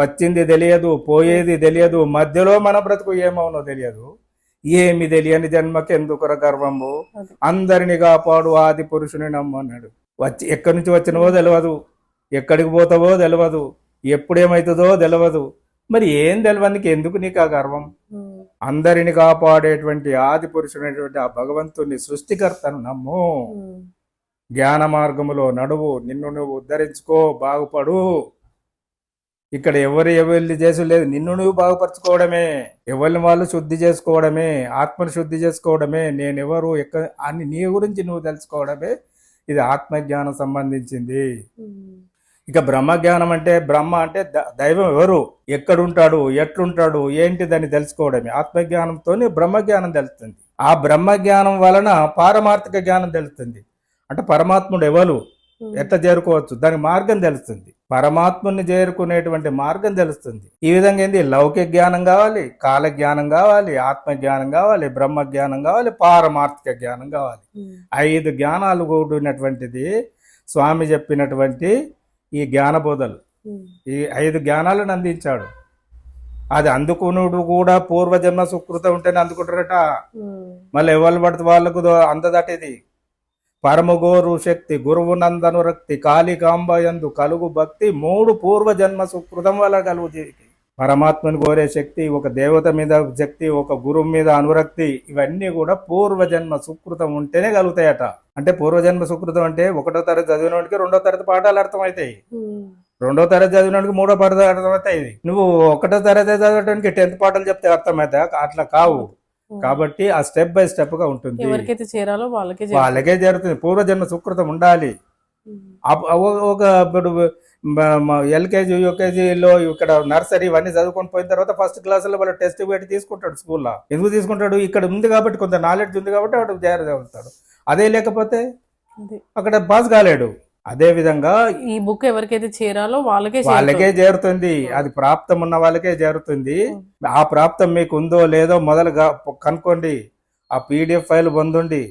వచ్చింది తెలియదు, పోయేది తెలియదు, మధ్యలో మన బ్రతుకు ఏమవునో తెలియదు. ఏమి తెలియని జన్మకి ఎందుకుర గర్వము, అందరిని కాపాడు ఆది పురుషుని నమ్మన్నాడు. వచ్చి ఎక్కడి నుంచి వచ్చినవో తెలియదు, ఎక్కడికి పోతావో తెలియదు, ఎప్పుడేమవుతుందో తెలియదు. మరి ఏం తెలియనికి ఎందుకు నీకు ఆ గర్వం? అందరిని కాపాడేటువంటి ఆది పురుషుడైనటువంటి ఆ భగవంతుని సృష్టికర్తను నమ్ము, జ్ఞాన మార్గములో నడువు, నిన్ను నువ్వు ఉద్ధరించుకో, బాగుపడు. ఇక్కడ ఎవరిని చేసులేదు, నిన్ను నువ్వు బాగుపరచుకోవడమే, ఎవరిని వాళ్ళు శుద్ధి చేసుకోవడమే, ఆత్మను శుద్ధి చేసుకోవడమే, నేనెవరు అని నీ గురించి నువ్వు తెలుసుకోవడమే. ఇది ఆత్మజ్ఞానం సంబంధించింది. ఇక బ్రహ్మజ్ఞానం అంటే, బ్రహ్మ అంటే దైవం ఎవరు, ఎక్కడుంటాడు, ఎట్లుంటాడు, ఏంటిదని తెలుసుకోవడమే. ఆత్మజ్ఞానంతో బ్రహ్మజ్ఞానం తెలుస్తుంది. ఆ బ్రహ్మజ్ఞానం వలన పారమార్థిక జ్ఞానం తెలుస్తుంది. అంటే పరమాత్ముడు ఎవరు, ఎట్లా చేరుకోవచ్చు, దాని మార్గం తెలుస్తుంది. పరమాత్ముని చేరుకునేటువంటి మార్గం తెలుస్తుంది. ఈ విధంగా ఏంది, లౌకిక జ్ఞానం కావాలి, కాల జ్ఞానం కావాలి, ఆత్మ జ్ఞానం కావాలి, బ్రహ్మ జ్ఞానం కావాలి, పారమార్థిక జ్ఞానం కావాలి. 5 జ్ఞానాలు కూడినటువంటిది స్వామి చెప్పినటువంటి ఈ జ్ఞానబోధలు. ఈ 5 జ్ఞానాలను అందించాడు. అది అందుకునుడు కూడా పూర్వజన్మ సుకృతం ఉంటేనే అందుకుంటారట. మళ్ళీ ఎవరు పడితే వాళ్ళకు అందదట. ఇది పరమగోరు శక్తి, గురువు నందనురక్తి, కాళికాంబయందు కలుగు భక్తి, 3 పూర్వజన్మ సుకృతం వల్ల కలుగు. పరమాత్మని కోరే శక్తి, ఒక దేవత మీద శక్తి, ఒక గురువు మీద అనురక్తి, ఇవన్నీ కూడా పూర్వజన్మ సుకృతం ఉంటేనే కలుగుతాయట. అంటే పూర్వజన్మ సుకృతం అంటే 1వ తరగతి చదివినోడికి 2వ తరగతి పాఠాలు అర్థమవుతాయి, 2వ తరగతి చదివినోడికి 3వ పాఠాలు అర్థమవుతాయి. నువ్వు 1వ తరగతి చదవడానికి 10th పాఠాలు చెప్తే అర్థమవుతాయి, అట్లా కావు. కాబట్టి ఆ స్టెప్ బై స్టెప్ గా ఉంటుంది, ఎవరికైతే చేరాలో వాళ్ళకే జరుగుతుంది. పూర్వజన్మ సుకృతం ఉండాలి. ఒక ఇప్పుడు ఎల్కేజీ యూకేజీలో ఇక్కడ నర్సరీ ఇవన్నీ చదువుకొని పోయిన తర్వాత ఫస్ట్ క్లాసులో వాళ్ళ టెస్ట్ పెట్టి తీసుకుంటాడు స్కూల్లో. ఎందుకు తీసుకుంటాడు? ఇక్కడ ఉంది కాబట్టి, కొంత నాలెడ్జ్ ఉంది కాబట్టి వాడు చదువుతాడు. అదే లేకపోతే అక్కడ పాస్ కాలేడు. అదే విధంగా ఈ బుక్ ఎవరికైతే చేరాలో వాళ్ళకే చేరుతుంది. అది ప్రాప్తం ఉన్న వాళ్ళకే చేరుతుంది. ఆ ప్రాప్తం మీకు ఉందో లేదో మొదలుగా కనుక్కోండి. ఆ PDF ఫైల్ పొందండి,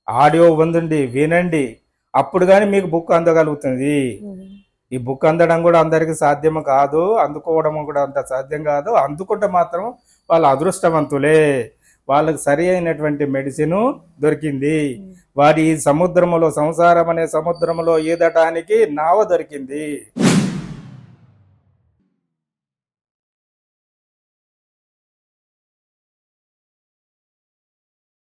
ఆడియో పొందండి, వినండి. అప్పుడు కానీ మీకు బుక్ అందగలుగుతుంది. ఈ బుక్ అందడం కూడా అందరికి సాధ్యం కాదు, అందుకోవడం కూడా అంత సాధ్యం కాదు. అందుకుంటే మాత్రం వాళ్ళ అదృష్టవంతులే, వాళ్ళకి సరి అయినటువంటి మెడిసిన్ దొరికింది. వారి ఈ సముద్రములో, సంసారం అనే సముద్రములో ఈదటానికి నావ దొరికింది.